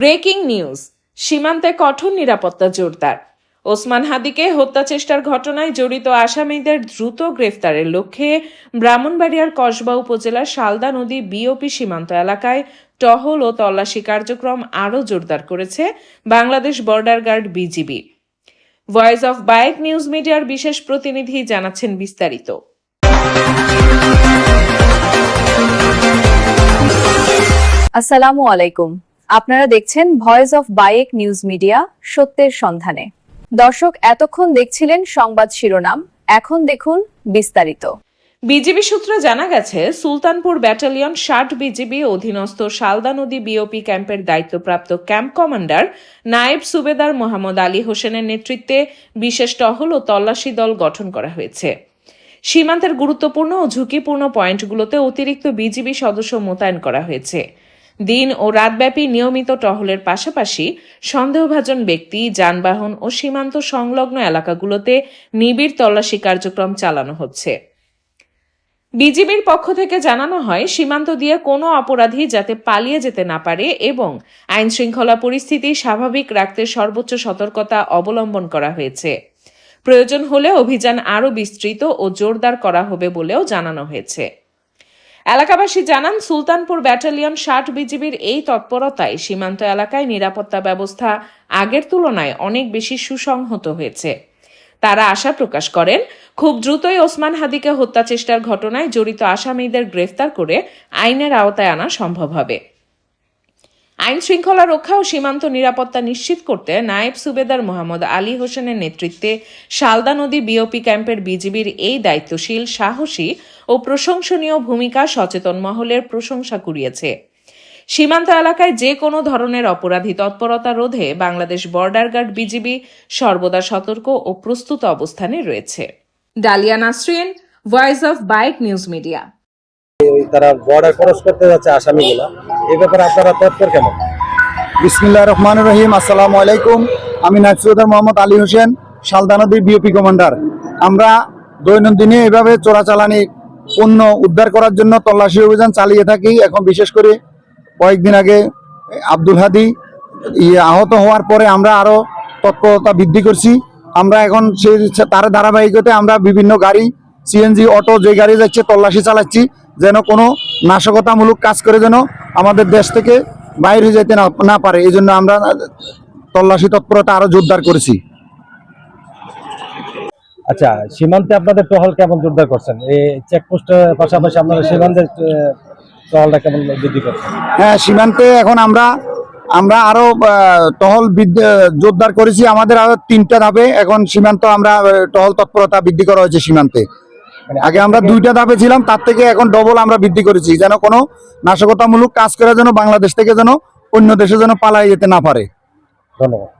Breaking news, সীমান্তে কঠোর নিরাপত্তা জোরদার। ওসমান হাদিকে হত্যা চেষ্টার ঘটনায় জড়িত আসামিদের দ্রুত গ্রেফতারের লক্ষ্যে ব্রাহ্মণবাড়িয়ার কসবা উপজেলার শালদা নদী বিওপি সীমান্ত এলাকায় টহল ও তল্লাশি কার্যক্রম আরও জোরদার করেছে Bangladesh border guard BGB. Voice of বায়েক নিউজ মিডিয়ার বিশেষ প্রতিনিধি জানাচ্ছেন বিস্তারিত। আসসালামু আলাইকুম, আপনারা দেখছেন ভয়েস অফ বায়েক নিউজ মিডিয়া, সত্যের সন্ধানে। দর্শক, এতক্ষণ দেখছিলেন সংবাদ শিরোনাম, এখন দেখুন বিস্তারিত। বিজিবি সূত্রে জানা গেছে, সুলতানপুর ব্যাটালিয়ন 60 বিজিবি অধীনস্থ শালদা নদী বিওপি ক্যাম্পের দায়িত্বপ্রাপ্ত ক্যাম্প কমান্ডার নায়েব সুবেদার মোহাম্মদ আলী হোসেনের নেতৃত্বে বিশেষ টহল ও তল্লাশি দল গঠন করা হয়েছে। সীমান্তের গুরুত্বপূর্ণ ও ঝুঁকিপূর্ণ পয়েন্টগুলোতে অতিরিক্ত বিজিবি সদস্য মোতায়েন করা হয়েছে। দিন ও রাতব্যাপী নিয়মিত টহলের পাশাপাশি সন্দেহভাজন ব্যক্তি, যানবাহন ও সীমান্ত সংলগ্ন এলাকাগুলোতে নিবিড় তল্লাশি কার্যক্রম চালানো হচ্ছে। বিজিবির পক্ষ থেকে জানানো হয়, সীমান্ত দিয়ে কোনো অপরাধী যাতে পালিয়ে যেতে না পারে এবং আইন শৃঙ্খলা পরিস্থিতি স্বাভাবিক রাখতে সর্বোচ্চ সতর্কতা অবলম্বন করা হয়েছে। প্রয়োজন হলে অভিযান আরও বিস্তৃত ও জোরদার করা হবে বলেও জানানো হয়েছে। এলাকাবাসী জানান, সুলতানপুর ব্যাটালিয়ন 60 বিজিবির এই তৎপরতায় সীমান্ত এলাকায় নিরাপত্তা ব্যবস্থা আগের তুলনায় অনেক বেশি সুসংহত হয়েছে। তারা আশা প্রকাশ করেন, খুব দ্রুতই ওসমান হাদিকে হত্যা চেষ্টার ঘটনায় জড়িত আসামিদের গ্রেফতার করে আইনের আওতায় আনা সম্ভব হবে। আইন শৃঙ্খলা রক্ষা ও সীমান্ত নিরাপত্তা নিশ্চিত করতে নায়েব সুবেদার মোহাম্মদ আলী হোসেনের নেতৃত্বে শালদা নদী বিওপি ক্যাম্পের বিজিবির এই দায়িত্বশীল, সাহসী ও প্রশংসনীয় ভূমিকা সচেতন মহলের প্রশংসা কুড়িয়েছে। সীমান্ত এলাকায় যে কোনো ধরনের অপরাধী তৎপরতা রোধে বাংলাদেশ বর্ডার গার্ড বিজিবি সর্বদা সতর্ক ও প্রস্তুত অবস্থানে রয়েছে। ডালিয়া নাসরিন, ভয়েস অফ বায়েক নিউজ মিডিয়া। তারা বর্ডার ক্রস করতে যাচ্ছে আসামিগুলো, এই ব্যাপারে আপনারা তৎপর কেমন? বিসমিল্লাহির রহমানির রহিম। আসসালামু আলাইকুম। আমি নায়েব সুবেদার মোহাম্মদ আলী হোসেন, শালদা নদীর বিওপি কমান্ডার। আমরা দৈনন্দিনে এভাবে চোরাচালানি পণ্য উদ্ধার করার জন্য তল্লাশি অভিযান চালিয়ে থাকি। এখন বিশেষ করে কয়েকদিন আগে আব্দুল হাদি আহত হওয়ার পরে আমরা আরও তৎপরতা বৃদ্ধি করছি। আমরা এখন সেই তার ধারাবাহিকতায় আমরা বিভিন্ন গাড়ি, সিএনজি, অটো, যে গাড়ি যাচ্ছে তল্লাশি চালাচ্ছি, যেন কোনো নাশকতামূলক কাজ করে যেন আমাদের দেশ থেকে বাইরে হয়ে যেতে না পারে। এই জন্য আমরা তল্লাশি তৎপরতা আরো জোরদার করেছি। আচ্ছা, সীমান্তে আপনাদের টহল কেমন জোরদার করছেন? এই চেকপোস্টের পাশাপাশি আপনারা সীমান্তের টহলটা কেমন বৃদ্ধি করছেন? হ্যাঁ, সীমান্তে এখন আমরা আরো টহল জোরদার করেছি। আমাদের আরো 3টা ধাপে এখন সীমান্ত আমরা টহল তৎপরতা বৃদ্ধি করা হয়েছে সীমান্তে। আগে আমরা 2টা ধাপে ছিলাম, তার থেকে এখন ডবল আমরা বৃদ্ধি করেছি, যেন কোনো নাশকতামূলক কাজ করে যেন বাংলাদেশ থেকে যেন অন্য দেশে যেন পালাই যেতে না পারে। ধন্যবাদ।